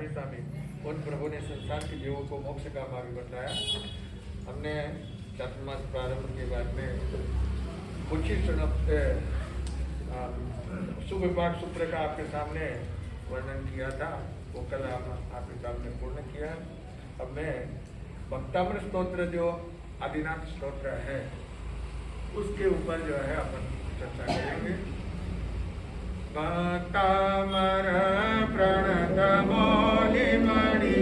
स्वामी स्वामी उन प्रभु ने संसार के जीवों को मोक्ष का मार्ग बताया। हमने चातुर्मास प्रारंभ के बाद में कुछ ही सुविभाग सूत्र का आपके सामने वर्णन किया था, वो कल आपके सामने पूर्ण किया। अब मैं भक्तामृत स्तोत्र जो आदिनाथ स्तोत्र है उसके ऊपर जो है अपन चर्चा करेंगे। भक्तामर प्रणत मौलिमणि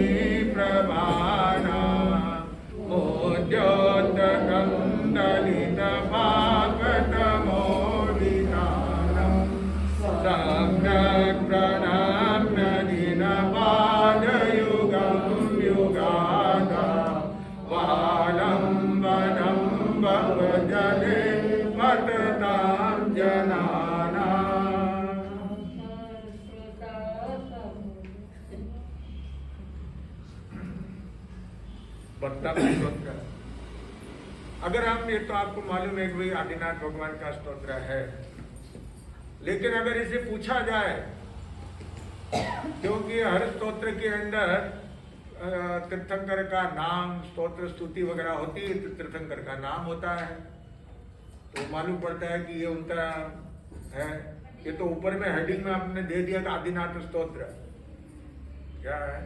प्रभाना मोद्योत कंदलित भागवत मोदितानम सम्यक् प्रणम्य दीनपाद युगं युगादा वालम्बनं भवजले मततां जनाना। भक्तामृत स्तोत्र, अगर हम ये तो आपको मालूम है कि भाई आदिनाथ भगवान का स्तोत्र है, लेकिन अगर इसे पूछा जाए, क्योंकि हर स्तोत्र के अंदर तीर्थंकर का नाम, स्तोत्र स्तुति वगैरह होती है, तो तीर्थंकर का नाम होता है, तो मालूम पड़ता है कि ये उनका है। ये तो ऊपर में हेडिंग में आपने दे दिया कि आदिनाथ स्तोत्र, क्या है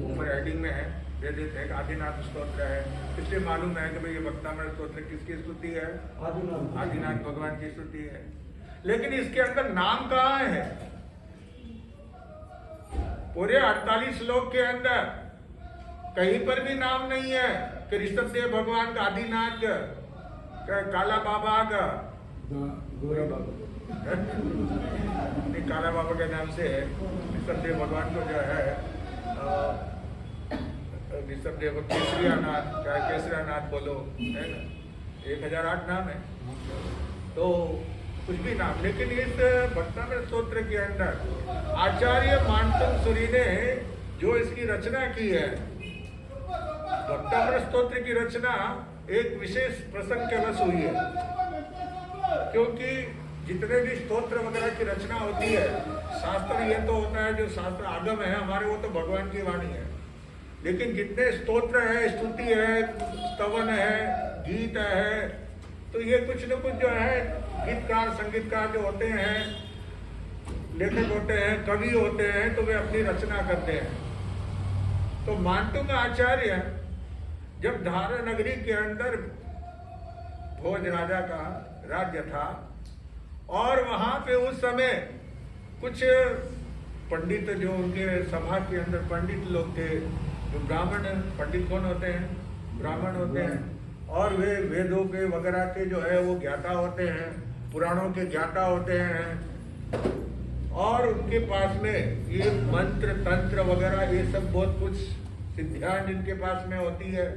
ऊपर हेडिंग में है, दे देते हैं कि आदिनाथ स्तोत्र है, इसलिए मालूम है कि भाई ये भक्तामृत स्तोत्र किसकी स्तुति है? आदिनाथ भगवान की स्तुति है। लेकिन इसके अंदर नाम कहाँ है? पूरे 48 श्लोक के अंदर कहीं पर भी नाम नहीं है कि ऋषभदेव भगवान का आदिनाथ, काला बाबा का गोरा बाबा नहीं, काला बाबा के नाम से ऋषभदेव भगवान को जो है ऋषभदेव केसरियानाथ, चाहे केसरियानाथ बोलो, है ना, 1008 नाम है, तो कुछ भी नाम। लेकिन इस भक्तामृत स्तोत्र के अंदर आचार्य मानतंग सूरी ने जो इसकी रचना की है, भक्तामृत स्तोत्र की रचना एक विशेष प्रसंग के वश हुई है, क्योंकि जितने भी स्तोत्र वगैरह की रचना होती है, शास्त्र ये तो होता है जो शास्त्र आगम है हमारे, वो तो भगवान की वाणी है, लेकिन जितने स्तोत्र है, स्तुति है, स्तवन है, गीत है, तो ये कुछ न कुछ जो है गीतकार संगीतकार जो होते हैं, लेखक होते हैं, कवि होते हैं, तो वे अपनी रचना करते हैं। तो मानतुंग आचार्य जब धारा नगरी के अंदर भोज राजा का राज्य था, और वहां पे उस समय कुछ पंडित जो उनके सभा के अंदर पंडित लोग थे, जो ब्राह्मण, पंडित कौन होते हैं? ब्राह्मण होते हैं, और वे वेदों के वगैरह के जो है वो ज्ञाता होते हैं, पुराणों के ज्ञाता होते हैं, और उनके पास में ये मंत्र तंत्र वगैरह ये सब बहुत कुछ सिद्धियां जिनके पास में होती है।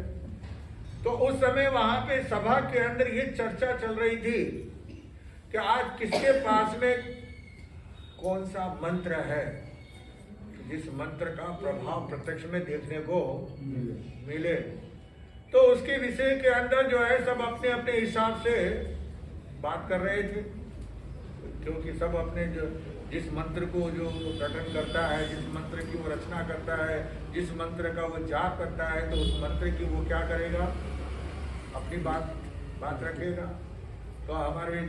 तो उस समय वहां पे सभा के अंदर ये चर्चा चल रही थी कि आज किसके पास में कौन सा मंत्र है जिस मंत्र का प्रभाव प्रत्यक्ष में देखने को मिले। तो उसके विषय के अंदर जो है सब अपने अपने हिसाब से बात कर रहे थे, क्योंकि सब अपने जो जिस मंत्र को जो गठन करता है, जिस मंत्र की वो रचना करता है, जिस मंत्र का वो जाप करता है, तो उस मंत्र की वो क्या करेगा? अपनी बात रखेगा। तो हमारे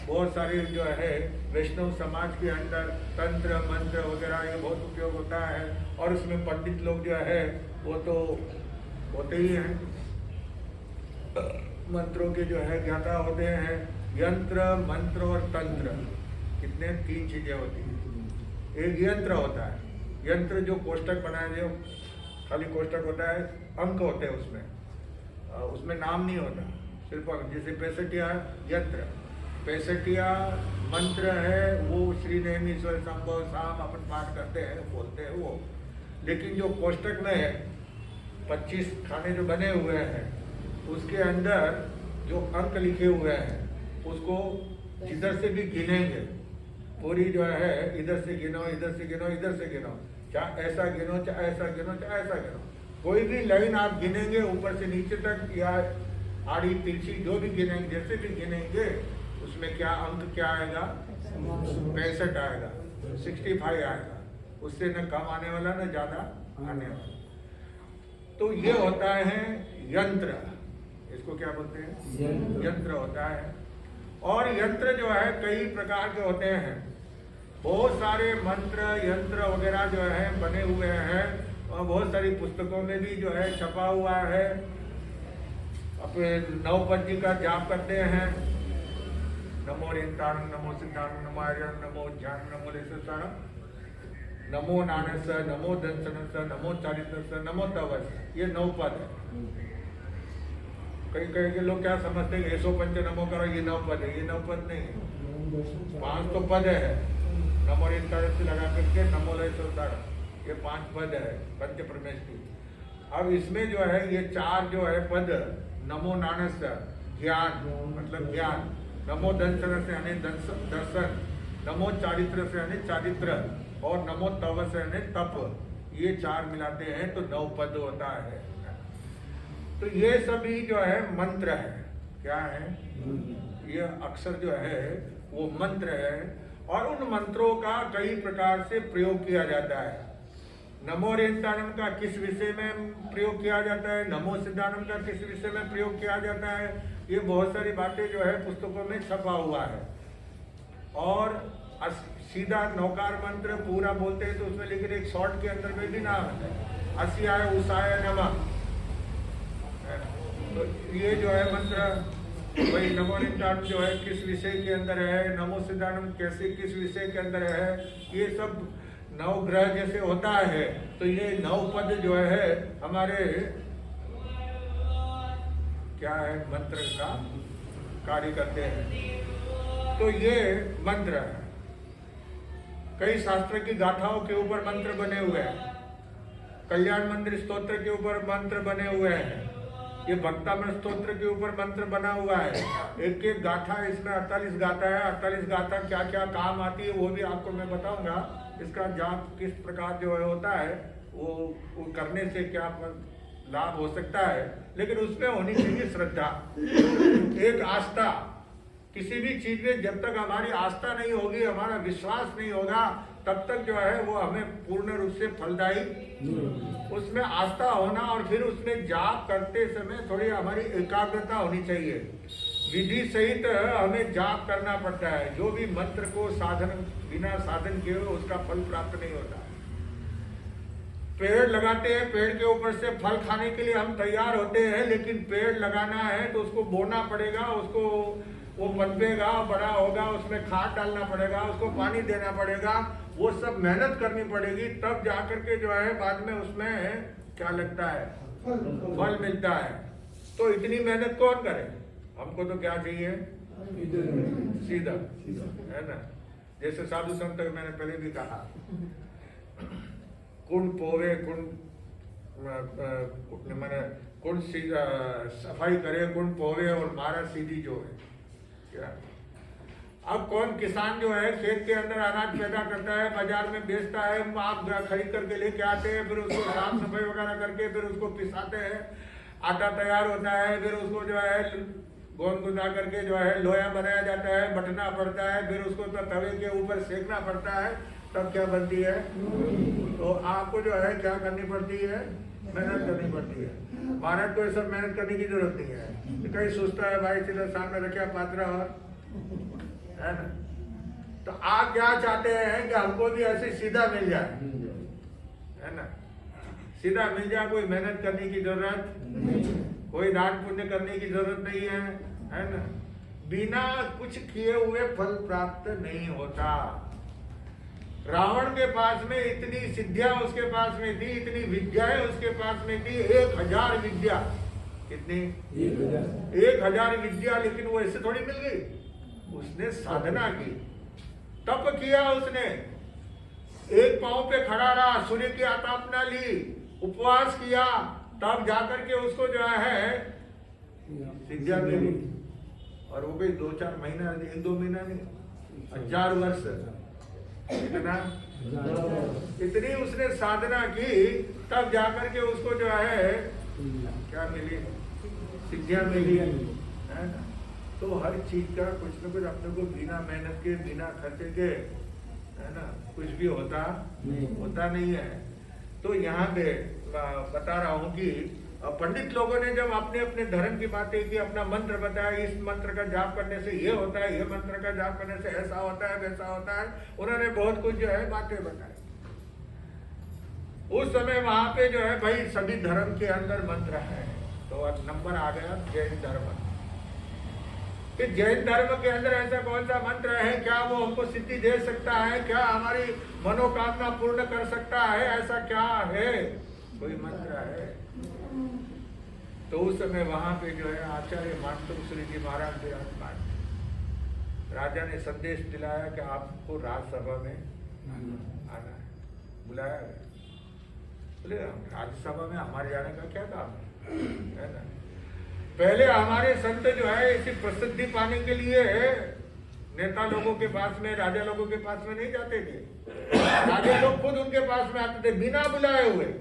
बहुत सारे जो है वैष्णव समाज के अंदर तंत्र मंत्र वगैरह ये बहुत उपयोग होता है, और उसमें पंडित लोग जो है वो तो होते ही हैं, मंत्रों के जो है ज्ञाता होते हैं। यंत्र, मंत्र और तंत्र, कितने 3 चीजें होती हैं। एक यंत्र होता है, यंत्र जो कोष्टक बनाए, जो खाली कोष्टक होता है, अंक होते हैं उसमें नाम नहीं होता, सिर्फ जैसे 65 यंत्र, 65 मंत्र है, वो श्री नेम ईश्वर संभव साम अपन पाठ करते हैं, बोलते हैं वो। लेकिन जो कोष्टक में है 25 खाने जो बने हुए हैं, उसके अंदर जो अंक लिखे हुए हैं उसको जिधर से भी गिनेंगे, पूरी जो है इधर से गिनो, इधर से गिनो, इधर से गिनो, चाहे ऐसा गिनो, चाहे ऐसा गिनो, चाहे ऐसा गिनो, कोई भी लाइन आप गिनेंगे ऊपर से नीचे तक या आड़ी तिरछी जो भी गिनेंगे, जैसे भी गिनेंगे, उसमें क्या अंक क्या आएगा? 65 आएगा, 65 आएगा। उससे न कम आने वाला न ज्यादा आने वाला। तो ये होता है यंत्र, इसको क्या बोलते हैं? यंत्र होता है। और यंत्र जो है कई प्रकार के होते हैं, बहुत सारे मंत्र यंत्र वगैरह जो है बने हुए हैं और बहुत सारी पुस्तकों में भी जो है छपा हुआ है। अपने नवपद जी का जाप करते हैं, नमो रेताण नमो सिद्धाण नमो आर्यण नमो ज्ञान नमो लेसर नमो नानस नमो दंसनस नमो चारित्रस नमो तवस, ये नवपद है। कई कई के लोग क्या समझते हैं 105 नमो करो ये नवपद है, ये नवपद नहीं है, 5 तो पद है। नमो रेताण से लगा करके नमो लेसर, ये 5 पद है पंच परमेश्वरी। अब इसमें जो है ये 4 जो है पद, नमो नानस ज्ञान मतलब ज्ञान, नमो दंसन से यानी दर्शन, नमो चारित्र से यानी चारित्र, और नमो तव से यानी तप, ये 4 मिलाते हैं तो 9 पद होता है। तो ये सभी जो है मंत्र है। क्या है? ये अक्षर जो है वो मंत्र है और उन मंत्रों का कई प्रकार से प्रयोग किया जाता है। नमो रेताणम का किस विषय में प्रयोग किया जाता है, नमो सिद्धानम का किस विषय में प्रयोग किया जाता है, ये बहुत सारी बातें जो है पुस्तकों में छपा हुआ है। और सीधा नौकार मंत्र पूरा बोलते हैं तो उसमें लेकिन एक शॉर्ट के अंदर में भी नाम है, असियाय उषाय नमः। तो ये जो है मंत्र वही नमो रेताणम जो है किस विषय के अंदर है, नमो सिद्धानम कैसे किस विषय के अंदर है, ये सब 9 ग्रह जैसे होता है। तो ये 9 पद जो है हमारे क्या है मंत्र का कार्य करते हैं। तो ये मंत्र है। कई शास्त्र की गाथाओं के ऊपर मंत्र बने हुए हैं, कल्याण मंदिर स्तोत्र के ऊपर मंत्र बने हुए हैं, ये भक्तामृत स्तोत्र के ऊपर मंत्र बना हुआ है। एक एक गाथा इसमें 48 गाथा है। 48 गाथा क्या क्या काम आती है वो भी आपको मैं बताऊंगा। इसका जाप किस प्रकार जो है होता है वो करने से क्या लाभ हो सकता है, लेकिन उसमें होनी चाहिए श्रद्धा, एक आस्था। किसी भी चीज में जब तक हमारी आस्था नहीं होगी, हमारा विश्वास नहीं होगा, तब तक जो है वो हमें पूर्ण रूप से फलदायी, उसमें आस्था होना और फिर उसमें जाप करते समय थोड़ी हमारी एकाग्रता होनी चाहिए। विधि सहित हमें जाप करना पड़ता है। जो भी मंत्र को साधन बिना साधन किए उसका फल प्राप्त नहीं होता। पेड़ लगाते हैं, पेड़ के ऊपर से फल खाने के लिए हम तैयार होते हैं, लेकिन पेड़ लगाना है तो उसको बोना पड़ेगा, उसको वो पनपेगा, बड़ा होगा, उसमें खाद डालना पड़ेगा, उसको पानी देना पड़ेगा, वो सब मेहनत करनी पड़ेगी, तब जाकर के जो है बाद में उसमें क्या लगता है फल मिलता है। तो इतनी मेहनत कौन करे? हमको तो क्या चाहिए सीधा, है ना। जैसे साधु संत मैंने पहले भी कहा, कुंड पोवे मैंने कुंड सफाई करे, कुंड पोवे और मारा सीधी जो है क्या। अब कौन किसान जो है खेत के अंदर अनाज पैदा करता है, बाजार में बेचता है, आप खरीद करके लेके आते हैं, फिर उसको साफ सफाई वगैरह करके फिर उसको पिसाते हैं, आटा तैयार होता है, फिर उसको जो है गोंद गुंदा करके जो है लोया बनाया जाता है, बटना पड़ता है, फिर उसको तो तवे के ऊपर सेकना पड़ता है, तब क्या बनती है। तो आपको जो है क्या करनी पड़ती है, मेहनत करनी पड़ती है। भारत को ये सब मेहनत करने की जरूरत नहीं है। कहीं सोचता है भाई सीधा सामने रखे पात्र और है ना। तो आप क्या चाहते हैं कि हमको भी ऐसे सीधा मिल जाए, है ना, सीधा मिल जाए, कोई मेहनत करने की जरूरत नहीं, कोई दान पुण्य करने की जरूरत नहीं है ना। बिना कुछ किए हुए फल प्राप्त नहीं होता। रावण के पास में इतनी सिद्धियां उसके पास में थी, इतनी विद्याएं उसके पास में थी, 1000 विद्या, कितनी 1000 विद्या, लेकिन वो ऐसे थोड़ी मिल गई। उसने साधना की, तप किया, उसने एक पांव पे खड़ा रहा, सूर्य की आतापना ली, उपवास किया, तब जाकर के उसको जो है विद्या मिली। और वो भी 2-4 महीना, 1-2 महीना नहीं, 1000 वर्ष, इतना इतनी उसने साधना की, तब जाकर के उसको जो है क्या मिली, सिद्धियां मिली, है ना। तो हर चीज का कुछ न कुछ अपने को बिना मेहनत के, बिना खर्चे के है ना, कुछ भी होता नहीं है। तो यहाँ पे बता रहा हूँ कि पंडित लोगों ने जब अपने अपने धर्म की बातें की, अपना मंत्र बताया, इस मंत्र का जाप करने से ये होता है, ये मंत्र का जाप करने से ऐसा होता है, वैसा होता है, उन्होंने बहुत कुछ जो है बातें बताई। उस समय वहां पे जो है भाई सभी धर्म के अंदर मंत्र है, तो अब नंबर आ गया जैन धर्म कि जैन धर्म के अंदर ऐसा कौन सा मंत्र है, क्या वो हमको सिद्धि दे सकता है, क्या हमारी मनोकामना पूर्ण कर सकता है, ऐसा क्या है, कोई मंत्र है। तो उस समय वहां पे जो है आचार्य मानतुंग जी महाराज विराजमान, राजा ने संदेश दिलाया कि आपको राज्यसभा में आना है, बुलाया गया। बोले राज्यसभा में हमारे जाने का क्या काम है ना। पहले हमारे संत जो है इसी प्रसिद्धि पाने के लिए नेता लोगों के पास में, राजा लोगों के पास में नहीं जाते थे, राजा लोग खुद उनके पास में आते थे बिना बुलाए हुए।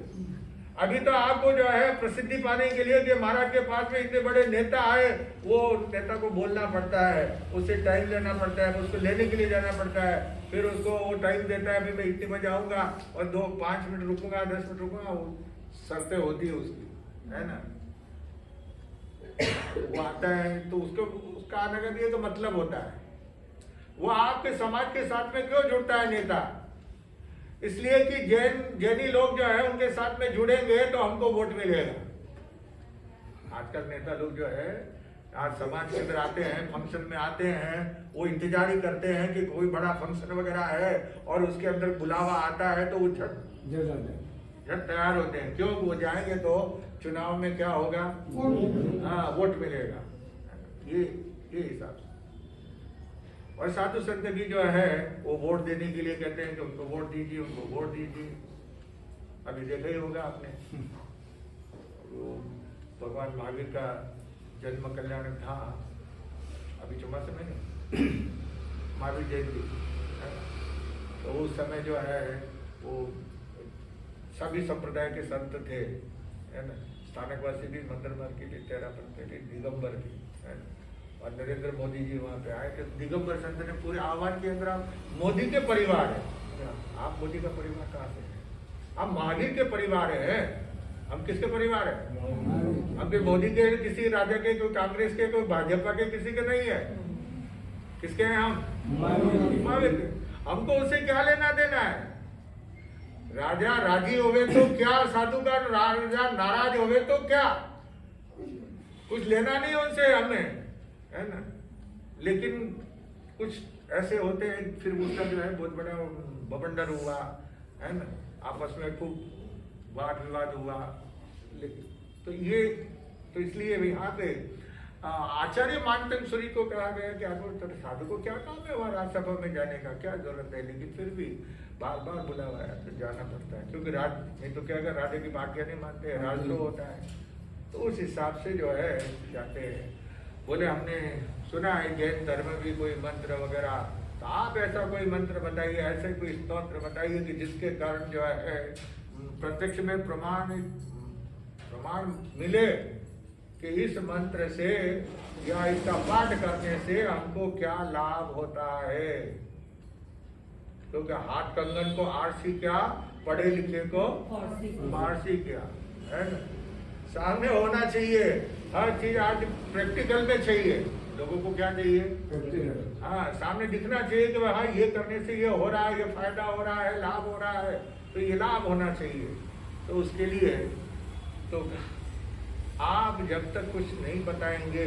अभी तो आपको जो है प्रसिद्धि पाने के लिए कि महाराज के पास में इतने बड़े नेता आए, वो नेता को बोलना पड़ता है, उससे टाइम लेना पड़ता है, उसको लेने के लिए जाना पड़ता है, फिर उसको वो टाइम देता है, अभी मैं इतने बजे आऊंगा और 5 मिनट रुकूंगा, 10 मिनट रुकूंगा, वो शर्तें होती है उसकी, है ना। वो आता है तो उसका आने का भी एक मतलब होता है, वो आपके समाज के साथ में क्यों जुड़ता है नेता, इसलिए कि जैनी लोग जो है उनके साथ में जुड़ेंगे तो हमको वोट मिलेगा। आजकल नेता लोग जो है आज समाज के अंदर आते हैं, फंक्शन में आते हैं, वो इंतजार ही करते हैं कि कोई बड़ा फंक्शन वगैरह है और उसके अंदर बुलावा आता है तो वो झट तैयार होते हैं, क्यों, वो जाएंगे तो चुनाव में क्या होगा, हाँ वोट मिलेगा, ये हिसाब से। और साधु संत भी जो है वो वोट देने के लिए कहते हैं कि उनको वोट दीजिए, उनको वोट दीजिए। अभी देखा ही होगा आपने, वो भगवान महावीर का जन्म कल्याण था अभी चौमासे में महावीर जयंती, तो उस समय जो है वो सभी संप्रदाय के संत थे, है ना, स्थानकवासी भी, मंदिर मार के लिए तेरा बनते थे, दिगंबर भी, है ना। और नरेंद्र मोदी जी वहाँ पे आए थे, दिगंबर संत ने पूरे आह्वान के अंदर आप मोदी के परिवार है, आप मोदी का परिवार कहाँ से है, आप महावीर के परिवार है, हम किसके परिवार है, हम भी मोदी के, किसी राजा के, कोई कांग्रेस के, कोई भाजपा के, किसी के नहीं है, किसके हैं हम, महावीर के। हमको उससे क्या लेना देना है, राजा राजी होवे तो क्या, साधु का राजा नाराज होवे तो क्या, कुछ लेना नहीं उनसे हमें, है ना। लेकिन कुछ ऐसे होते हैं, फिर उसका जो है बहुत बड़ा बवंडर हुआ, है ना, आपस में खूब वाद विवाद हुआ। तो इसलिए यहाँ पे आचार्य मानतंग को कहा गया कि आपको साधु को क्या काम है वहाँ राज्यसभा में जाने का, क्या जरूरत है, लेकिन फिर भी बार बार बुलावा है तो जाना पड़ता है, क्योंकि राज नहीं तो क्या, अगर राजा की बात नहीं मानते हैं, राजद्रोह होता है, तो उस हिसाब से जो है जाते हैं। बोले हमने सुना है जैन धर्म में भी कोई मंत्र वगैरह, तो आप ऐसा कोई मंत्र बताइए, ऐसे कोई स्तोत्र बताइए कि जिसके कारण जो है प्रत्यक्ष में प्रमाण मिले कि इस मंत्र से या इसका पाठ करने से हमको क्या लाभ होता है। क्योंकि हाथ कंगन को आरसी क्या, पढ़े लिखे को फारसी क्या, है ना। सामने होना चाहिए हर चीज, आज प्रैक्टिकल में चाहिए लोगों को, क्या चाहिए, हाँ सामने दिखना चाहिए कि हाँ ये करने से ये हो रहा है, ये फायदा हो रहा है, लाभ हो रहा है, तो ये लाभ होना चाहिए। तो उसके लिए तो आप जब तक कुछ नहीं बताएंगे,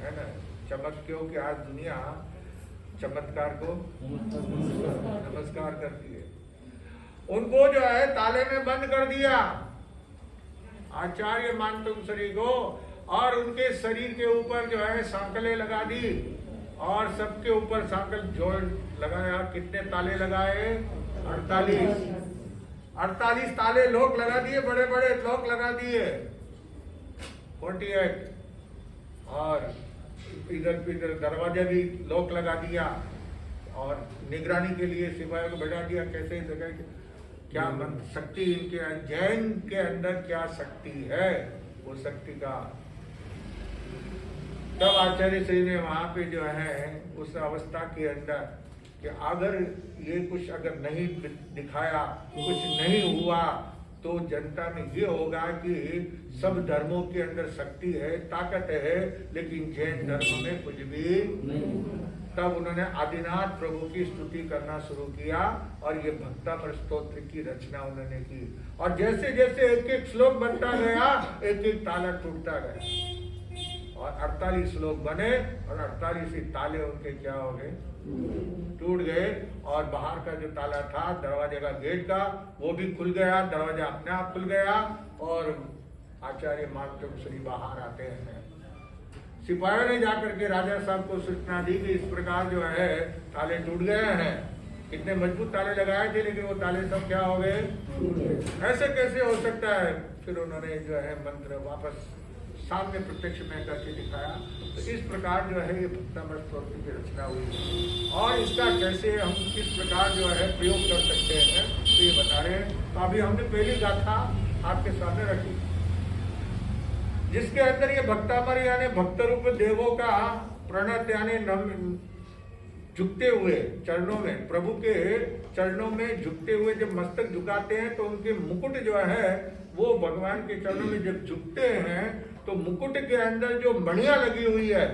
है ना, क्योंकि आज दुनिया चमत्कार को नमस्कार करती है, उनको जो है ताले में बंद कर दिया आचार्य मानतुंग को, और उनके शरीर के ऊपर जो है सांकलें लगा दी, और सबके ऊपर सांकल जोड़ लगाया। कितने ताले लगाए, 48 ताले लोग लगा दिए, बड़े बड़े लोग लगा दिए 48, और इधर दरवाजा भी लॉक लगा दिया, और निगरानी के लिए सिपाहियों को बैठा दिया। कैसे जगह क्या शक्ति इनके जैन के अंदर क्या शक्ति है, वो शक्ति का तब आचार्य श्री ने वहां पे जो है उस अवस्था के अंदर कि अगर ये कुछ अगर नहीं दिखाया, कुछ नहीं हुआ, तो जनता में ये होगा कि सब धर्मों के अंदर शक्ति है, ताकत है, लेकिन जैन धर्म में कुछ भी नहीं। तब उन्होंने आदिनाथ प्रभु की स्तुति करना शुरू किया और ये भक्तामृत स्तोत्र की रचना उन्होंने की। और जैसे जैसे एक एक श्लोक बनता गया, एक एक ताला टूटता गया और 48 श्लोक बने और 48 ही ताले उनके क्या हो गए, टूट गए। और बाहर का जो ताला था दरवाजे का, गेट का, वो भी खुल गया, दरवाजा अपने आप खुल गया और आचार्य मातृ श्री बाहर आते हैं। सिपाहियों ने जाकर के राजा साहब को सूचना दी कि इस प्रकार जो है ताले टूट गए हैं। कितने मजबूत ताले लगाए थे, लेकिन वो ताले सब क्या हो गए, ऐसे कैसे हो सकता है। फिर उन्होंने जो है मंत्र वापस सामने प्रत्यक्ष में करके दिखाया। तो इस प्रकार जो है ये भक्तामृत स्तोत्र की रचना हुई और इसका कैसे हम किस प्रकार जो है प्रयोग कर सकते हैं तो ये बता रहे हैं। तो अभी हमने पहली गाथा आपके सामने रखी, जिसके अंदर ये भक्तामर यानी भक्त रूप देवों का प्रणत यानी झुकते हुए चरणों में, प्रभु के चरणों में झुकते हुए जब मस्तक झुकाते हैं तो उनके मुकुट जो है वो भगवान के चरणों में जब झुकते हैं तो मुकुट के अंदर जो मणियां लगी हुई है,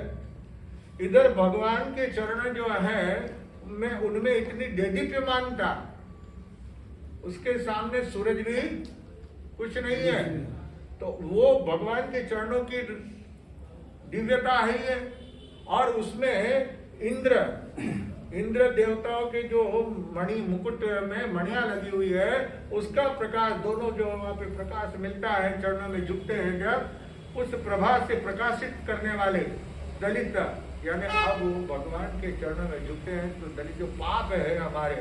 इधर भगवान के चरण जो है में उनमें इतनी देदीप्यमानता, उसके सामने सूरज भी कुछ नहीं है। तो वो भगवान के चरणों की दिव्यता है और उसमें इंद्र देवताओं के जो मणि मुकुट में मणियां लगी हुई है, उसका प्रकाश, दोनों जो वहां पे प्रकाश मिलता है चरणों में झुकते हैं जब, उस प्रभा से प्रकाशित करने वाले दलित यानी अब वो भगवान के चरणों में झुकते हैं तो दलित जो पाप है हमारे,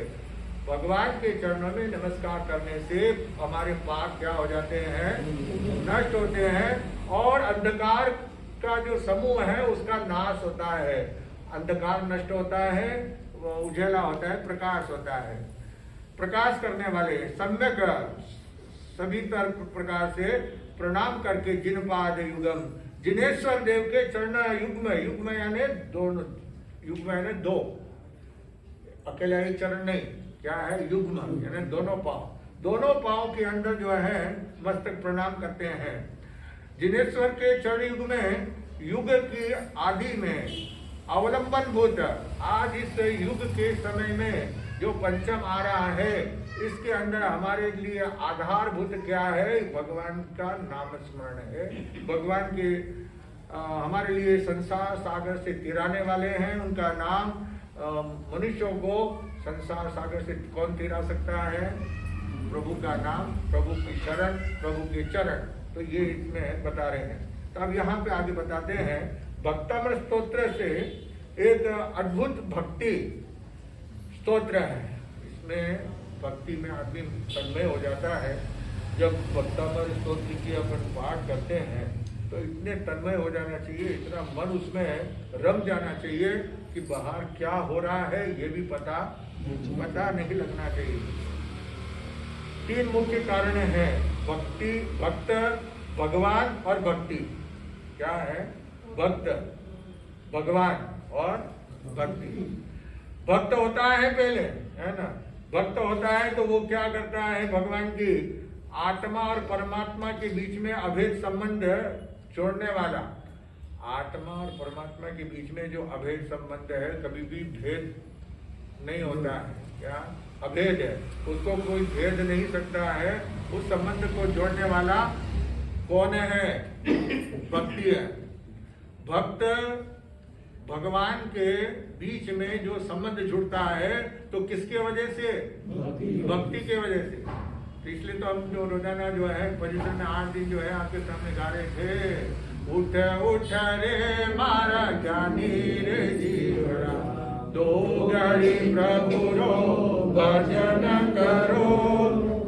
भगवान के चरणों में नमस्कार करने से हमारे पाप क्या हो जाते हैं, नष्ट होते हैं और अंधकार का जो समूह है उसका नाश होता है। अंधकार नष्ट होता है, उजाला होता है, प्रकाश होता है। प्रकाश करने वाले सम्यक सभी प्रकार से प्रणाम करके जिन पाद युगम, जिनेश्वर देव के चरण युग्म यानी दोनों, युग्म यानी दो, अकेला एक चरण नहीं, क्या है युग्म यानी दोनों पांव के अंदर जो है मस्तक प्रणाम करते हैं। जिनेश्वर के चरण युग में, युग की आदि में अवलंबन भूत, आज इस युग के समय में जो पंचम आ रहा है इसके अंदर हमारे लिए आधारभूत क्या है, भगवान का नाम स्मरण है। भगवान के हमारे लिए संसार सागर से तिराने वाले हैं, उनका नाम, मनुष्यों को संसार सागर से कौन तिरा सकता है, प्रभु का नाम, प्रभु की शरण, प्रभु के चरण। तो ये इसमें बता रहे हैं। तो अब यहाँ पे आगे बताते हैं भक्तामृत स्तोत्र से एक अद्भुत भक्ति स्तोत्र है। इसमें भक्ति में आदमी तन्मय हो जाता है। जब भक्तामृत स्तोत्र की अपन पाठ करते हैं तो इतने तन्मय हो जाना चाहिए, इतना मन उसमें रम जाना चाहिए कि बाहर क्या हो रहा है ये भी पता नहीं लगना चाहिए। 3 मुख्य कारण हैं, भक्ति, भक्त, भगवान और भक्ति। क्या है, भक्त, भगवान और भक्ति। भक्त होता है पहले, है ना, भक्त होता है तो वो क्या करता है, भगवान की आत्मा और परमात्मा के बीच में अभेद संबंध छोड़ने वाला। आत्मा और परमात्मा के बीच में जो अभेद संबंध है, कभी भी भेद नहीं होता है, क्या अभेद है, उसको कोई भेद नहीं सकता है। उस संबंध को जोड़ने वाला कौन है, भक्ति है। भक्त भगवान के बीच में जो संबंध जुड़ता है तो किसके वजह से, भक्ति के वजह से। तो इसलिए तो हम जो रोजाना जो है परिसर में 8 दिन जो है आपके सामने गा रहे थे, उठ उठ रे मारा ज्ञानी रे जीवरा, 2 घड़ी प्रभु रो भजन करो,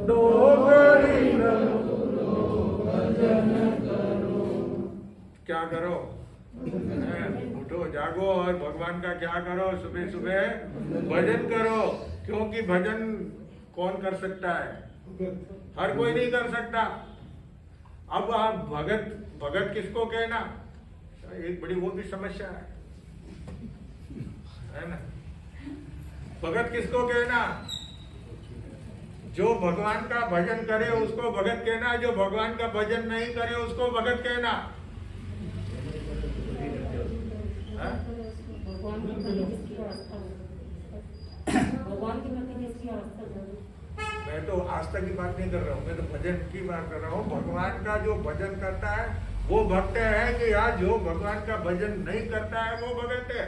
2 घड़ी प्रभु रो भजन करो। क्या करो, उठो जागो और भगवान का क्या करो, सुबह सुबह भजन करो। क्योंकि भजन कौन कर सकता है, हर कोई नहीं कर सकता। अब आप भगत किसको कहना, एक बड़ी वो भी समस्या है ना। भगत किसको कहना? जो भगवान का भजन करे उसको भगत कहना, जो भगवान का भजन नहीं करे उसको भगत कहना। हाँ? भगवान के प्रति जिसकी आस्था हो, भगवान के प्रति जिसकी आस्था हो। मैं तो आस्था की बात नहीं कर रहा हूँ, मैं तो भजन की बात कर रहा हूँ। भगवान का जो भजन करता है वो भक्त है कि यार जो भगवान का भजन नहीं करता है वो भगत है?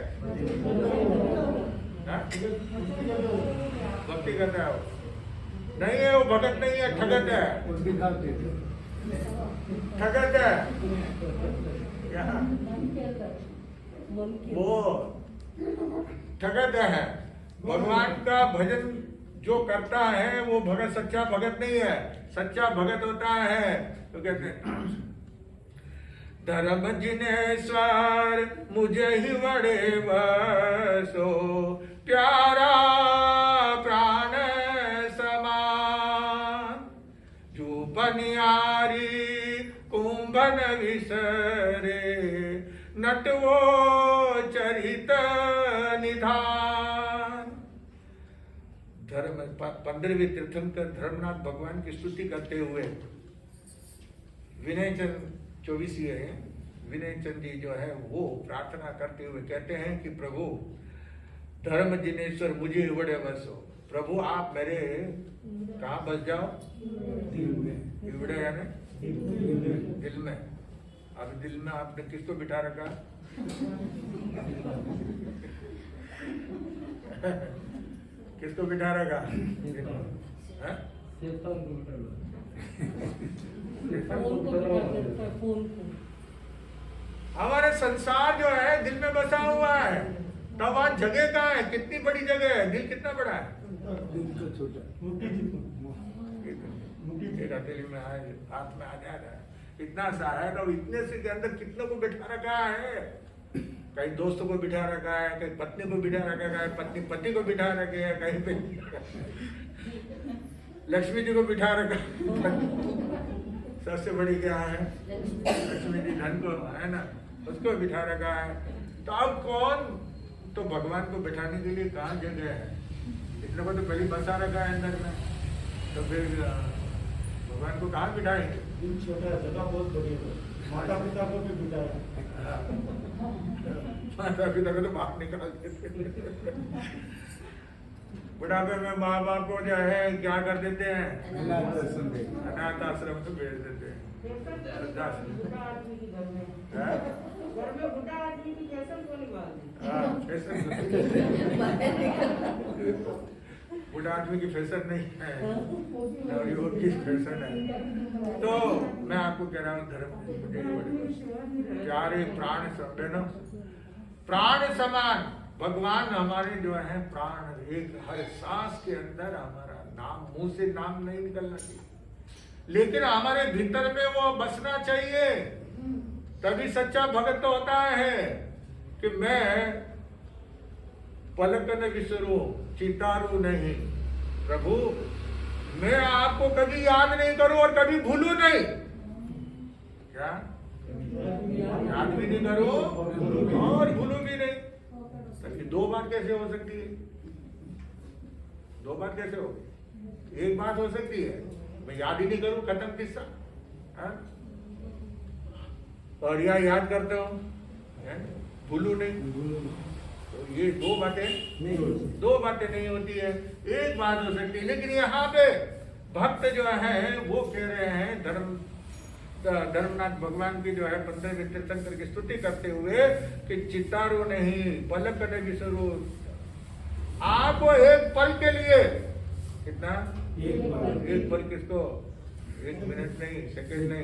हाँ? भक्ति करता है वो नहीं है, वो भगत नहीं है, ठगत है। उसकी खाते ठगत है क्या? वो ठगत है। भगवान का भजन जो करता है वो भगत, सच्चा भगत नहीं है। सच्चा भगत होता है तो कहते हैं धर्म जिनेश्वर मुझे ही बड़े बसो, प्यारा प्राण समान, जो बनियारी कुंभन विसरे, नटवो चरित निधान। धर्म 15वें तीर्थंकर धर्मनाथ भगवान की स्तुति करते हुए विनय चंद 24 है, विनय चंद जी जो है वो प्रार्थना करते हुए कहते हैं कि प्रभु धर्म जिनेश्वर मुझे बड़े बसो। प्रभु आप मेरे कहाँ बस जाओ? इवड़े यानी दिल में। अब दिल में आपने किसको बिठा रखा? किसको बिठा रखा? हाँ? हमारे संसार जो है दिल में बसा हुआ है। तब आज जगह कहाँ है? कितनी बड़ी जगह है? दिल कितना बड़ा है? एक हथेली में है, हाथ में आ जा रहा है, इतना सा है। तो इतने से के अंदर कितनों को बिठा रखा है? कहीं दोस्तों को बिठा रखा है, कहीं पत्नी को बिठा रखा है, पत्नी पति को बिठा रखे है, कहीं पे लक्ष्मी जी को बिठा रखा। सबसे बड़ी क्या है? लक्ष्मी जी धन को है ना, उसको बिठा रखा है। तो अब कौन? तो भगवान को बिठाने के लिए कहाँ जगह है? इतने को तो पहले बसा रखा है अंदर में, तो फिर भगवान को कहाँ बिठाएंगे? छोटा है, जगह बहुत बड़ी है। माता पिता को भी बिठाया, माता पिता को तो बाहर निकाल देते। बुढ़ापे में माँ बाप को जो है क्या कर देते हैं? अनाथ आश्रम में भेज देते हैं। घर में बुढ़ा आदमी की फैशन को निकाल बुढ़ा आदमी की फैशन नहीं है, नवयुवक की फैशन है। तो मैं आपको कह रहा हूँ धर्म प्यारे प्राण सब प्राण समान भगवान हमारे जो है प्राण। एक हर सांस के अंदर हमारा नाम, मुंह से नाम नहीं निकलना चाहिए, लेकिन हमारे भीतर में वो बसना चाहिए। तभी सच्चा भगत होता है कि मैं पलक न विसरू चितारू नहीं। प्रभु मैं आपको कभी याद नहीं करूं और कभी भूलू नहीं। क्या याद भी नहीं करूं और भूलू भी नहीं? तो दो बात कैसे हो सकती है? दो बात कैसे होगी? एक बात हो सकती है मैं याद ही नहीं करूं, खत्म किस्सा, और या याद करता हूं, भूलू नहीं। तो ये दो बातें नहीं होती है, एक बात हो सकती है। लेकिन यहाँ पे भक्त जो है वो कह रहे हैं धर्मनाथ भगवान की जो है 15वें तीर्थंकर की स्तुति करते हुए कि चितारो नहीं पलक न विसरू। आपको एक पल के लिए कितना? एक पल किसको? 1 मिनट नहीं, सेकंड नहीं,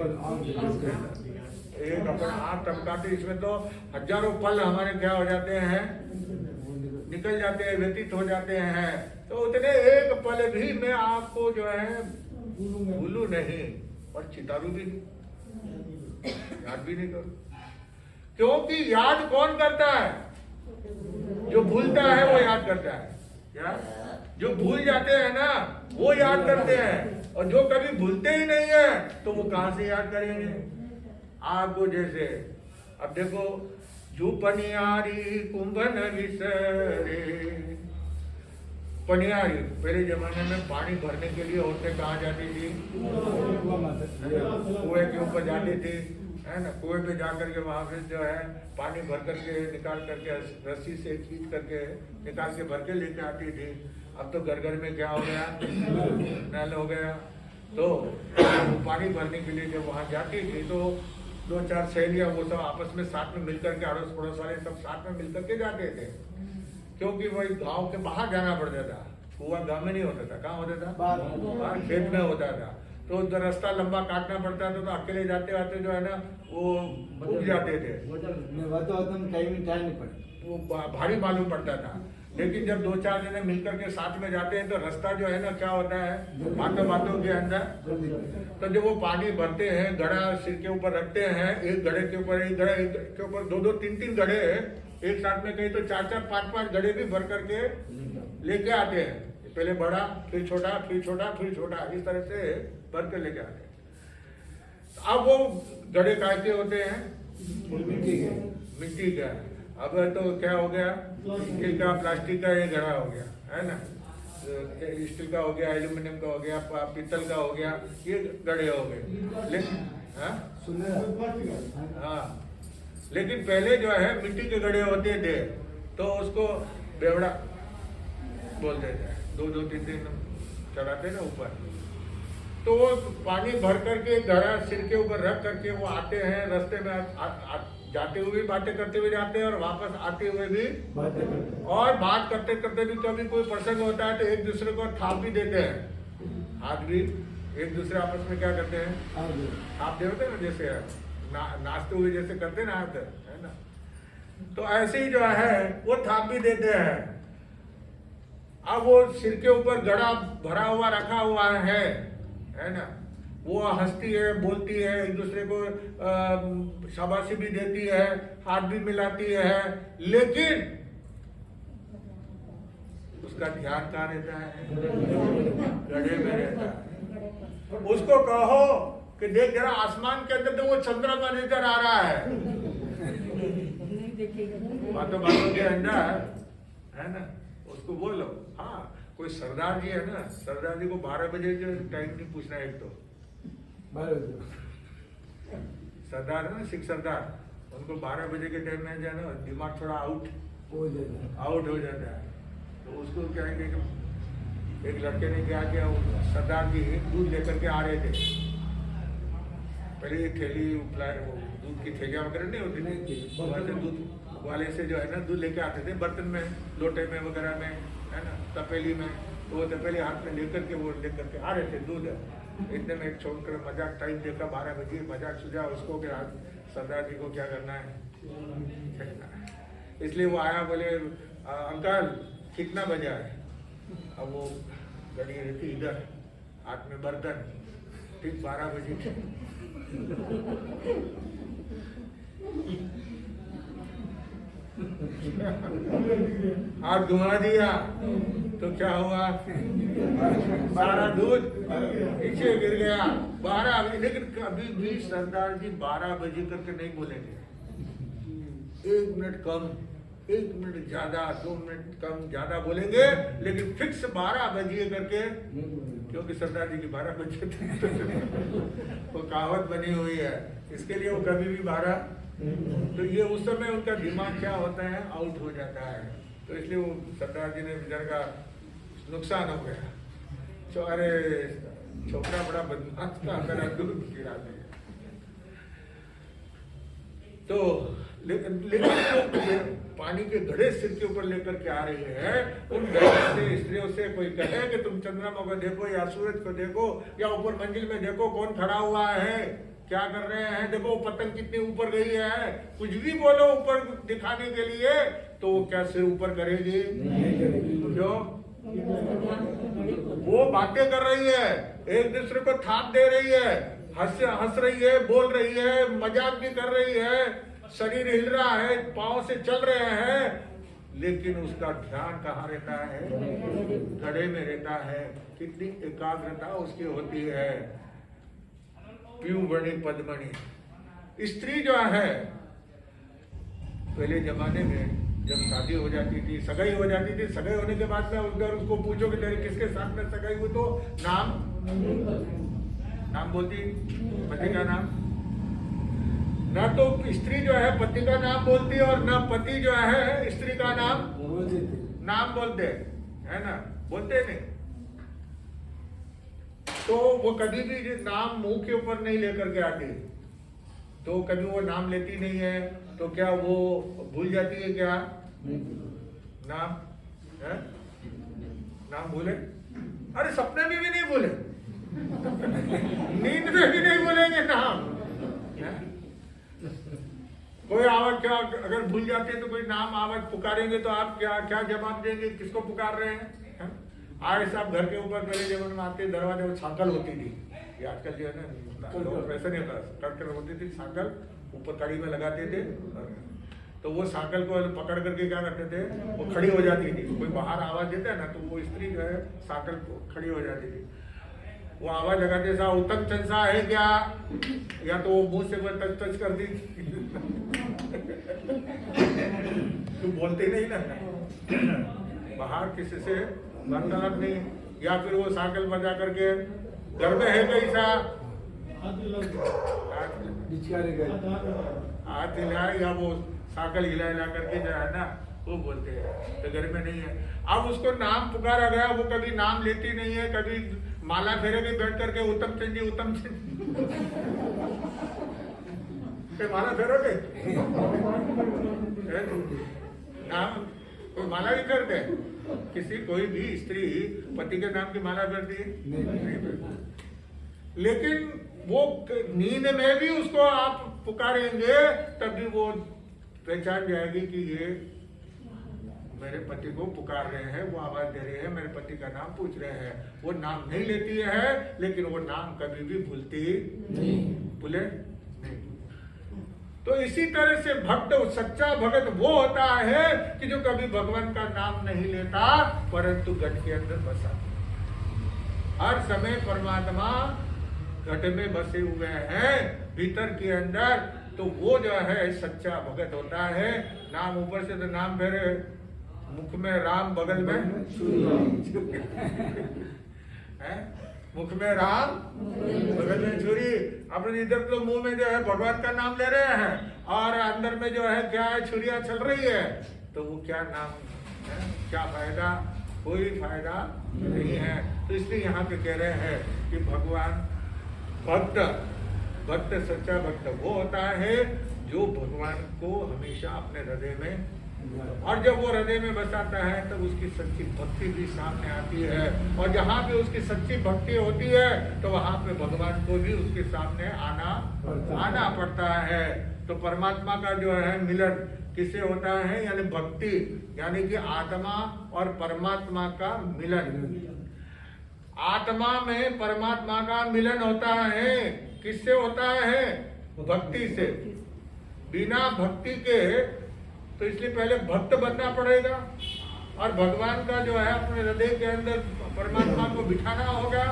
एक अपन आँख टमकाते इसमें तो हजारों पल हमारे क्या हो जाते हैं? निकल जाते हैं, व्यतीत हो जाते हैं। तो उतने एक पल भी मैं आपको जो है भूलू नहीं और चितारू भी नहीं, याद भी नहीं करूं। क्योंकि याद कौन करता है? जो भूलता है वो याद करता है। क्या? जो भूल जाते हैं ना वो याद करते हैं, और जो कभी भूलते ही नहीं है तो वो कहां से याद करेंगे? आपको जैसे अब देखो, जो पनियारी कुंभन विसरे, पनियारी, पहले जमाने में पानी भरने के लिए औरतें कहाँ जाती थी? कुएं के ऊपर जाती थी, है ना। कुएं पे जा करके वहां पे जो है पानी भर करके निकाल करके रस्सी से खींच करके निकाल के भर के लेके आती थी। अब तो घर घर में क्या हो गया? नल हो गया। तो पानी भरने के लिए जब वहां जाती थी तो 2-4 सहेलियां वो सब आपस में साथ में मिलकर के अड़ोस पड़ोस वाले सब साथ में मिलकर के जाते थे, क्योंकि वही गांव के बाहर जाना पड़ता था। कुआं गांव में नहीं होता था, कहाँ होता था? बाहर खेत में होता था। तो उधर रास्ता लंबा काटना पड़ता था, तो अकेले जाते आते जो है ना वो उग जाते थे, वो भारी मालूम पड़ता था। लेकिन जब 2-4 जने मिलकर के साथ में जाते हैं तो रास्ता जो है ना क्या होता है, बातों के अंदर। तो जब वो पानी भरते हैं, घड़ा सिर के ऊपर रखते हैं, एक घड़े के ऊपर एक घड़े के ऊपर 2-2, 3-3 घड़े एक साथ में, कहीं तो 4-4, 5-5 घड़े भी भर करके लेके आते हैं। पहले बड़ा, फिर छोटा, फिर छोटा, फिर छोटा, इस तरह से भर के लेके आते हैं। अब वो घड़े कैसे होते हैं? मिट्टी का। अब तो क्या हो गया, स्टील का, प्लास्टिक का ये घड़ा हो गया, है ना। स्टील का हो गया, एल्यूमिनियम का हो गया, पीतल का हो गया, ये घड़े हो गए। लेकिन हाँ, लेकिन पहले जो है मिट्टी के घड़े होते थे, तो उसको बेवड़ा बोलते थे। 2-2, 3-3 चढ़ाते ना ऊपर, तो वो पानी भर करके घड़ा सिर के ऊपर रख करके वो आते हैं। रास्ते में जाते हुए भी बातें करते हुए जाते हैं और वापस आते हुए भी और बात करते करते भी कभी कोई प्रसंग होता है तो एक दूसरे को थाप भी देते हैं। हाथ भी एक दूसरे आपस में क्या करते हैं, थाप देते हैं ना, जैसे नाचते हुए जैसे करते ना हाथ, है ना। तो ऐसे ही जो है वो थाप भी देते हैं। अब वो सिर के ऊपर घड़ा भरा हुआ रखा हुआ है ना। वो हंसती है, बोलती है, एक दूसरे को शाबाशी भी देती है, हाथ भी मिलाती है, लेकिन उसका ध्यान कहाँ रहता है? घड़े में रहता है। उसको कहो कि देख जरा आसमान के अंदर तो वो चंद्रमा नजर आ रहा है, बातों के अंदर, है ना। उसको बोलो। हाँ, कोई सरदार जी है ना, सरदार जी को 12 बजे जो टाइम नहीं पूछना है। एक तो सरदार है ना, सिख सरदार, उनको 12 बजे के टाइम में जो है ना दिमाग थोड़ा आउट हो जाता है। तो उसको क्या है कि एक लड़के ने क्या किया, सरदार जी दूध लेकर के आ रहे थे। पहले एक थैली दूध की थैलियाँ वगैरह नहीं होती थी, दूध वाले से जो है ना दूध लेके आते थे बर्तन में, लोटे में वगैरह में, है ना, तपेली में। तो वो तपेली हाथ में लेकर के वो लेकर के आ रहे थे दूध। इतने में एक छोड़कर मजाक टाइम देखा, 12 बजे मजाक सुझा उसको कि आज सरदार जी को क्या करना है, इसलिए वो आया, बोले अंकल कितना बजा है? अब वो घड़ी रहती इधर, हाथ में बर्तन, ठीक 12 बजे। हाथ घुमा दिया तो क्या हुआ, सारा दूध पीछे गिर गया। 12 बजे, लेकिन कभी भी सरदार जी 12 बजे करके नहीं बोलेंगे। 1 मिनट कम, 1 मिनट ज्यादा, 2 मिनट कम ज्यादा बोलेंगे, लेकिन फिक्स 12 बजे करके, क्योंकि सरदार जी की 12 बजे वो कहावत बनी हुई है, इसके लिए वो कभी भी 12। तो ये उस समय उनका दिमाग क्या होता है, आउट हो जाता है। तो इसलिए वो सरदार जी ने बेचारे का नुकसान हो गया। तो अरे छोकरा बड़ा बदमाश था, मेरा दूध गिरा दिया। तो लेकिन पानी के घड़े सिर के ऊपर लेकर के आ रही है, उन घड़े से स्त्रियों से कोई कहे कि तुम चंद्रमा को देखो या सूरज को देखो या ऊपर मंजिल में देखो कौन खड़ा हुआ है, क्या कर रहे हैं, देखो पतंग कितनी ऊपर गई है, कुछ भी बोलो ऊपर दिखाने के लिए, तो वो क्या सिर ऊपर करेगी? क्यों? वो बातें कर रही है, एक दूसरे को थाप दे रही है, हंस रही है, बोल रही है, मजाक भी कर रही है, शरीर हिल रहा है, पांव से चल रहे हैं, लेकिन उसका ध्यान कहाँ रहता है? घड़े में रहता है। कितनी एकाग्रता उसकी होती है। प्यूवणी पद्मणी स्त्री जो है, पहले जमाने में जब शादी हो जाती थी, सगाई हो जाती थी, सगाई होने के बाद में उधर उसको पूछो कि तेरे किसके साथ में सगाई हुई, तो नाम बोलती, पति का नाम। ना तो स्त्री जो है पति का नाम बोलती है और ना पति जो है स्त्री का नाम बोलते है ना, बोलते नहीं। तो वो कभी भी नाम मुंह के ऊपर नहीं लेकर के आती, तो कभी वो नाम लेती नहीं है, तो क्या वो भूल जाती है क्या नाम है? नाम भूले? अरे सपने में भी नहीं भूले, नींद में भी नहीं भूलेंगे नाम है? कोई आवाज क्या अगर भूल जाते हैं तो कोई नाम आवाज पुकारेंगे तो आप क्या क्या जवाब देंगे, किसको पुकार रहे हैं? आज साहब घर के ऊपर पहले जमाने में आते दरवाजे में छाकल होती थी, ये आजकल जो है ना लोग वैसा नहीं होता, कड़कड़ होती थी छाकल, ऊपर कड़ी में लगाते थे, तो वो सांकल को पकड़ करके क्या करते थे, वो खड़ी हो जाती थी। कोई बाहर आवाज देता है ना तो वो स्त्री जो है सांकल को खड़ी हो जाती थी। वो आवाज लगाते सा उत्तम चंसा है क्या, या तो वो मुंह से वो टच टच कर दी तू बोलते नहीं ना, बाहर किसी से वार्तालाप नहीं, या फिर वो सांकल बजा करके घर में है कैसा हाथ हिलाए, या वो सांकल हिला हिला करके जो है ना वो बोलते हैं, तो घर में नहीं है। अब उसको नाम पुकारा गया, वो कभी नाम लेती नहीं है, कभी माला फेरेगी बैठ करके उत्तम चंद जी उत्तम चंद माला फेरोगे नाम कोई माला भी करते हैं, किसी कोई भी स्त्री पति के नाम की माला करती है नहीं। लेकिन वो नींद में भी उसको आप पुकारेंगे तभी वो पहचान जाएगी कि ये मेरे पति को पुकार रहे हैं, वो आवाज दे रहे हैं, मेरे पति का नाम पूछ रहे हैं। वो नाम नहीं लेती है, लेकिन वो नाम कभी भी भूलती नहीं, भूले नहीं। तो इसी तरह से भक्त, सच्चा भक्त वो होता है कि जो कभी भगवान का नाम नहीं लेता, परंतु घट के अंदर बसा, हर समय परमात्मा घट में बसे हुए हैं भीतर के अंदर, तो वो जो है सच्चा भगत होता है। नाम ऊपर से तो नाम फेरे, मुख में राम बगल में मुख में राम बगल में छुरी। अपने इधर तो मुंह में जो है भगवान का नाम ले रहे हैं और अंदर में जो है क्या है, छुरियां चल रही है, तो वो क्या नाम है, क्या फायदा? कोई फायदा नहीं है। तो इसलिए यहाँ पे कह रहे हैं कि भगवान भक्त, भक्त सच्चा भक्त वो होता है जो भगवान को हमेशा अपने हृदय में, और जब वो हृदय में बसाता है तब उसकी सच्ची भक्ति भी सामने आती है, और जहाँ पे उसकी सच्ची भक्ति होती है तो वहाँ पे भगवान को भी उसके सामने आना पड़ता है। तो परमात्मा का जो है मिलन किससे होता है, यानी भक्ति, यानी कि आत्मा और परमात्मा का मिलन। आत्मा में परमात्मा का मिलन होता है, किससे होता है? भक्ति से। बिना भक्ति के तो इसलिए पहले भक्त बनना पड़ेगा, और भगवान का जो है अपने हृदय के अंदर परमात्मा को बिठाना होगा,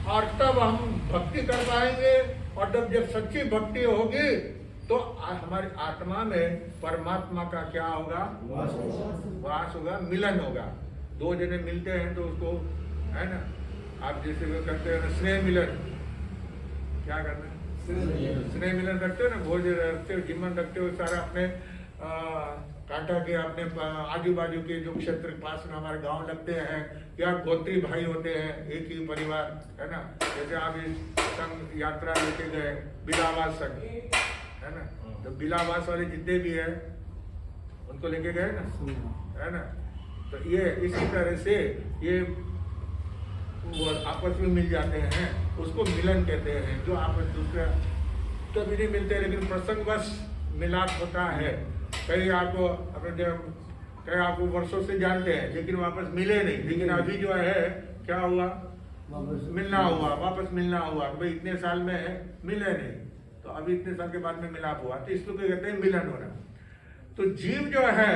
और तब हम भक्ति कर पाएंगे। और तब जब सच्ची भक्ति होगी तो हमारी आत्मा में परमात्मा का क्या होगा? वास होगा, मिलन होगा। दो जने मिलते हैं तो उसको है ना, आप जैसे वो करते हो ना स्नेह मिलन, क्या करना है स्नेह मिलन रखते हो ना, भोज रखते हो, जीवन रखते हो, सारा अपने कांटा के अपने आजू बाजू के जो क्षेत्र पास में हमारे गांव लगते हैं, या गोत्री भाई होते हैं, एक ही परिवार है ना। जैसे आप इस संघ यात्रा लेके गए बिलावास संघ है ना, तो बिलावास वाले जितने भी है उनको लेके गए ना, है ना। तो ये इसी तरह से ये वो आपस में मिल जाते हैं, उसको मिलन कहते हैं। जो आपस दूसरा कभी नहीं मिलते, लेकिन प्रसंगवश मिलाप होता है। कई आपको कई आपको वर्षों से जानते हैं लेकिन वापस मिले नहीं, लेकिन अभी जो है क्या हुआ, मिलना हुआ, वापस मिलना हुआ। भाई इतने साल में मिले नहीं, तो अभी इतने साल के बाद में मिलाप हुआ, तो इसको क्या कहते हैं? मिलन होना। तो जीव जो है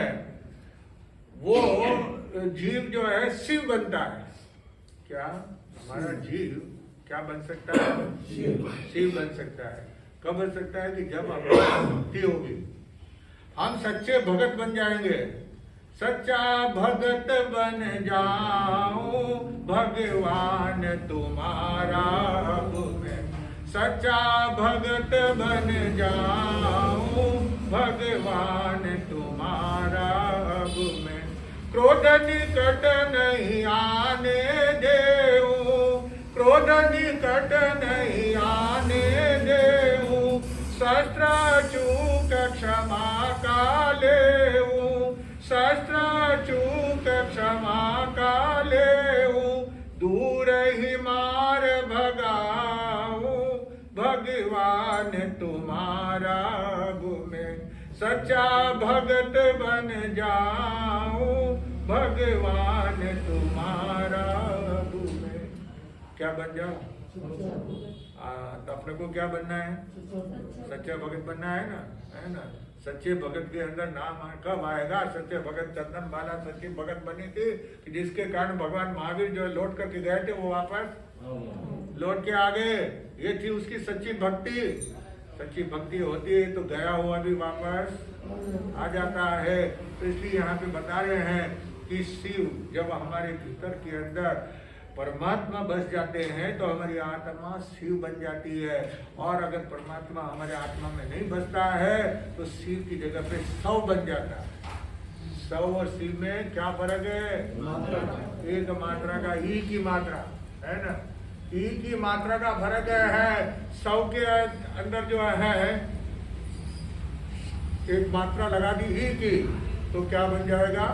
वो जीव जो है शिव बनता है। क्या हमारा जीव क्या बन सकता है? शिव बन सकता है। कब बन सकता है? कि जब हमारी भक्ति होगी, हम सच्चे भगत बन जाएंगे। सच्चा भगत बन जाऊं भगवान तुम्हारा अब मैं, सच्चा भगत बन जाऊं भगवान तुम्हारा अब मैं, क्रोध निकट नहीं आने देऊं, क्रोध निकट नहीं आने देऊं, शस्त्र चूक क्षमा का लेऊं, शस्त्र चूक क्षमा का लेऊं, दूर ही मार भगाऊं भगवान तुम्हारा अब मैं, सच्चा भगत बन जाऊं भगवान तुम्हारा अब मैं। क्या बन जाऊं? तो अपने को क्या बनना है? सच्चा भगत बनना है ना। सच्चे भगत के अंदर नाम कब आएगा? सच्चे भगत चंदन बाला सच्ची भगत बनी थी कि जिसके कारण भगवान महावीर जो लौट करके गए थे वो वापस लौट के आ गए। ये थी उसकी सच्ची भक्ति। सच्ची भक्ति होती है तो गया हुआ भी वापस आ जाता है। तो इसलिए यहाँ पे बता रहे हैं कि शिव जब हमारे भीतर के अंदर परमात्मा बस जाते हैं तो हमारी आत्मा शिव बन जाती है, और अगर परमात्मा हमारे आत्मा में नहीं बसता है तो शिव की जगह पे सौ बन जाता है। सौ और शिव में क्या फर्क है? एक मात्रा का ई की मात्रा है ना, ई की मात्रा का फर्क है। सौ के अंदर जो है एक मात्रा लगा दी ई की तो क्या बन जाएगा?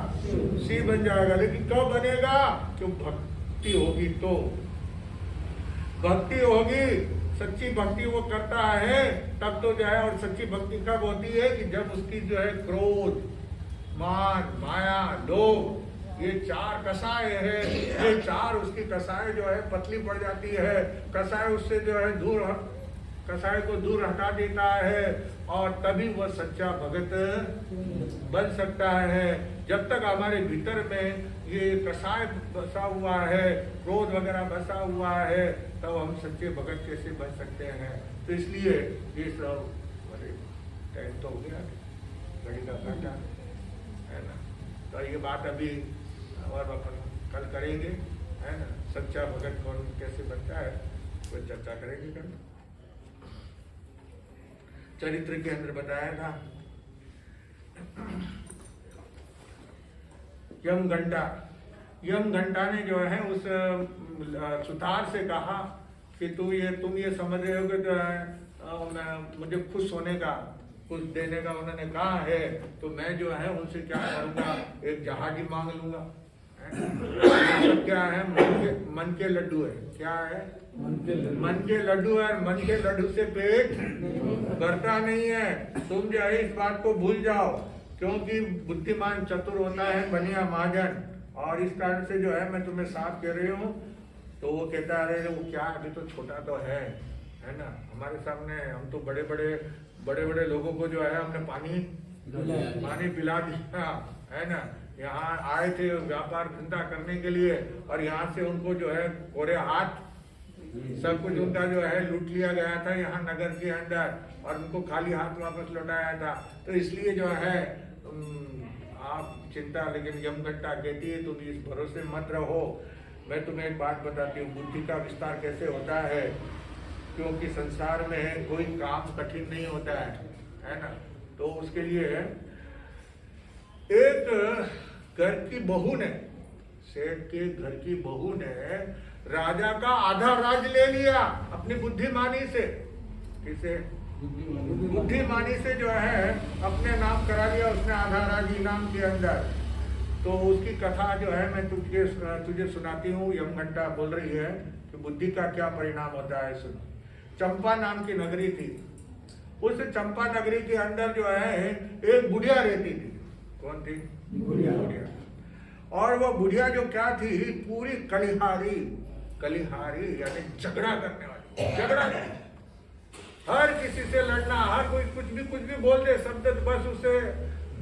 शिव बन जाएगा। लेकिन कब बनेगा? क्यों भक्ति होगी तो। भक्ति होगी, सच्ची भक्ति वो करता है तब तो जो है। और सच्ची भक्ति कब होती है? कि जब उसकी जो है क्रोध, मान, माया, लोभ, ये चार कसाय है, ये चार उसकी कसाय जो है पतली पड़ जाती है। कसाय उससे जो है कसाय को दूर हटा देता है और तभी वह सच्चा भगत बन सकता है। जब तक हमारे भीतर में ये कसाय बसा हुआ है, क्रोध वगैरह बसा हुआ है, तब हम सच्चे भगत कैसे बन सकते हैं? तो इसलिए ये सब टाइम तो हो गया, घड़ी का काटा है ना। तो ये बात अभी और अपन कल करेंगे है ना। सच्चा भगत कौन कैसे बनता है वो चर्चा करेंगे कल। चरित्र के अंदर बताया था यमघंटा ने जो है उस सुतार से कहा कि तुम ये समझ रहे हो कि जो है मुझे खुश होने का, कुछ देने का उन्होंने कहा है, तो मैं जो है उनसे क्या करूंगा, एक जहाज ही मांग लूंगा। क्या है? मन के लड्डू है। क्या है? मन के लड्डू है। मन के लड्डू से पेट भरता नहीं है। तुम जो है इस बात को भूल जाओ, क्योंकि बुद्धिमान चतुर होता है बनिया महाजन। और इस कारण से जो है मैं तुम्हें साफ कह रही हूँ। तो वो कहता है अरे वो क्या, अभी तो छोटा तो है ना। हमारे सामने हम तो बड़े बड़े लोगों को जो है हमने पानी पिला दिया है ना। यहाँ आए थे व्यापार धंधा करने के लिए और यहाँ से उनको जो है कोरे हाथ सब कुछ उनका जो है लूट लिया गया था यहाँ नगर के अंदर, और उनको खाली हाथ वापस लौटाया था। तो इसलिए जो है आप चिंता, लेकिन यमघंटा कहती है तुम इस भरोसे मत रहो। मैं तुम्हें एक बात बताती हूँ, बुद्धि का विस्तार कैसे होता है। क्योंकि संसार में कोई काम कठिन नहीं होता है ना। तो उसके लिए एक घर की बहू ने, सेठ के घर की बहू ने राजा का आधा राज ले लिया अपनी बुद्धिमानी से। किसे? बुद्धिमानी से जो है अपने नाम करा लिया उसने आधा राज इनाम के अंदर। तो उसकी कथा जो है मैं तुझे सुनाती हूँ। यमघंटा बोल रही है कि बुद्धि का क्या परिणाम होता है। सुनो। चंपा नाम की नगरी थी। उस चंपा नगरी के अंदर जो है एक बुढ़िया रहती थी। कौन थी? बुढ़िया। और वो बुढ़िया जो क्या थी, पूरी कलिहारी यानी झगड़ा करने वाली। झगड़ा हर किसी से लड़ना, हर कोई कुछ भी बोल दे शब्द, बस उससे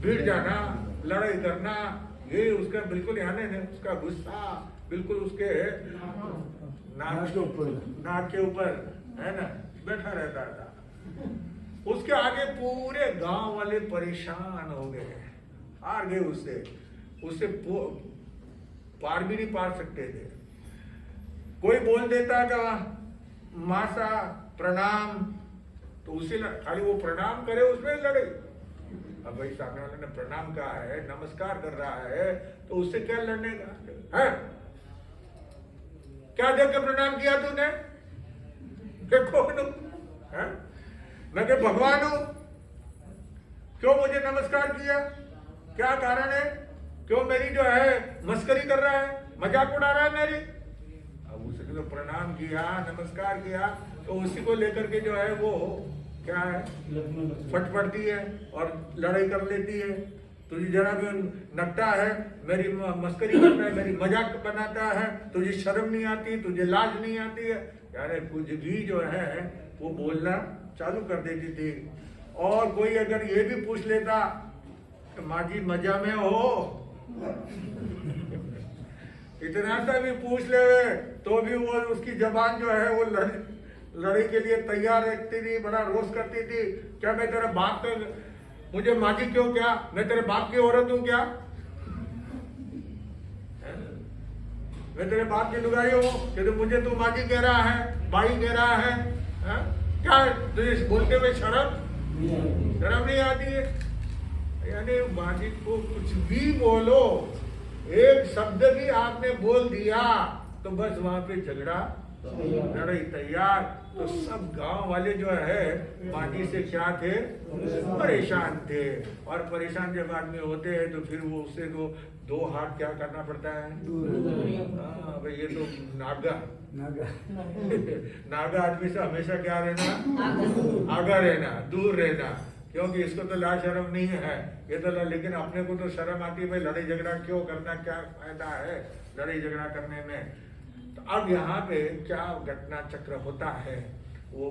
भिड़ जाना, लड़ाई करना, ये उसका बिल्कुल यानी उसका गुस्सा बिल्कुल उसके नाक के ऊपर है ना बैठा रहता था। उसके आगे पूरे गांव वाले परेशान हो गए, हार गए उससे। उससे पार भी नहीं पार सकते थे। कोई बोल देता का मासा प्रणाम, तो उसी खाली वो प्रणाम करे उसमें लड़े। अब भाई सामने वाले ने प्रणाम कहा है, नमस्कार कर रहा है, तो उससे क्या लड़ने का है? क्या देख के प्रणाम किया तूने? कौन हूं? मैं क्या भगवान हूं? क्यों मुझे नमस्कार किया? क्या कारण है? क्यों मेरी जो है मस्करी कर रहा है, मजाक उड़ा रहा है मेरी? अब उसने तो प्रणाम किया, नमस्कार किया, तो उसी को लेकर के जो है वो क्या है, फट पड़ती है और लड़ाई कर लेती है। तुझे जरा भी नकटा है, मेरी मस्करी करता है, मेरी मजाक बनाता है, तुझे शर्म नहीं आती, तुझे लाज नहीं आती है? यार कुछ भी जो है वो बोलना चालू कर देती थी। और कोई अगर ये भी पूछ लेता तो माँ जी मजा में हो, इतना सा भी पूछ ले तो भी वो उसकी जबान जो है वो लड़ाई के लिए तैयार रखती थी, बड़ा रोष करती थी। क्या मैं तेरा बाप का, मुझे माँ जी क्यों, क्या मैं तेरे बाप की औरत हूं क्या? मैं तेरे बाप की लुगाई हूं कि तो मुझे तू माँ जी कह रहा है, भाई कह रहा है? क्या तुझे बोलते हुए शर्म नहीं आती है? यानी माँ जी को कुछ भी बोलो, एक शब्द भी आपने बोल दिया तो बस वहां पे झगड़ा लड़ाई तैयार। तो सब गांव वाले जो है माँ जी से क्या थे, परेशान थे। और परेशान जब आदमी होते हैं तो फिर वो उससे दो हाथ क्या करना पड़ता है? हाँ भाई, ये तो नागा आदमी से हमेशा क्या रहना, आगा रहना, दूर रहना, क्योंकि इसको तो लाज शर्म नहीं है, ये तो लेकिन अपने को तो शर्म आती है भाई, लड़ाई झगड़ा क्यों करना, क्या फायदा है लड़ाई झगड़ा करने में। तो अब यहाँ पे क्या घटना चक्र होता है, वो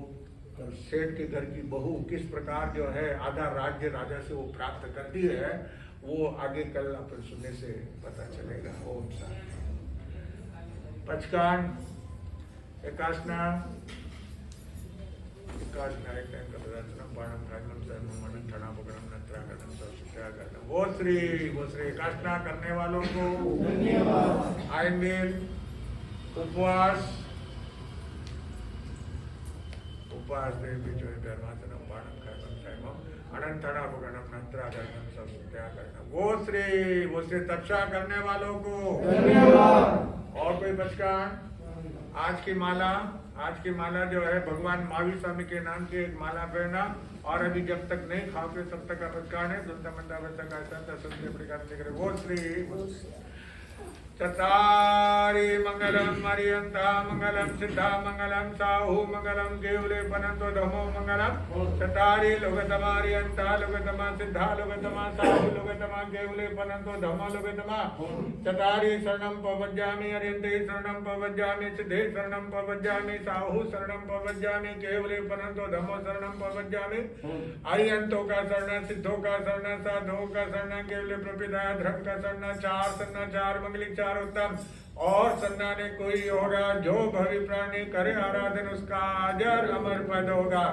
सेठ के घर की बहू किस प्रकार जो है आधा राज्य राजा से वो प्राप्त करती है, वो आगे कल अपन सुनने से पता चलेगा। ओम शांति। पचकान एकाशना वो श्री एकाशना करने वालों को आयमेल उपवास देवी जो धर्माचनम बाणम कर्मम सर्वम अनंतणापगणम नत्रागणम सत्यागणम। वो श्री तपस्या करने वालों को धन्यवाद। और कोई बचकान? आज की माला जो है भगवान महावीर स्वामी के नाम की एक माला पहना, और अभी जब तक नहीं खाओगे तब तक अपस्कार है। वो श्री चतारी मंगलम मरियंता मंगलम सिद्धा मंगलम साहू मंगलम केवले पनंतो धमो मंगलम। चतारी लोगतमारियंता लोगतमा सिद्धा लोगतमा साहू लोगतमा केवले पनंतो धमो लोगतमा। चतारी शरणम पवज्जामि अरियंते शरणम पवज्जामि सिद्धे शरणम पवज्जामि साहू शरणम पवज्जामि केवले पनंतो धमो शरणम पवज्जामि। अरियंतों का शरण, सिद्धों का शरण, साधुओं का शरण, केवले प्रपिता धर्म का शरण, चार मंगलिक चार उत्तम। और सन्ना ने कोई होगा जो भवि प्राणी करे आराधन, उसका अजर अमर पद होगा।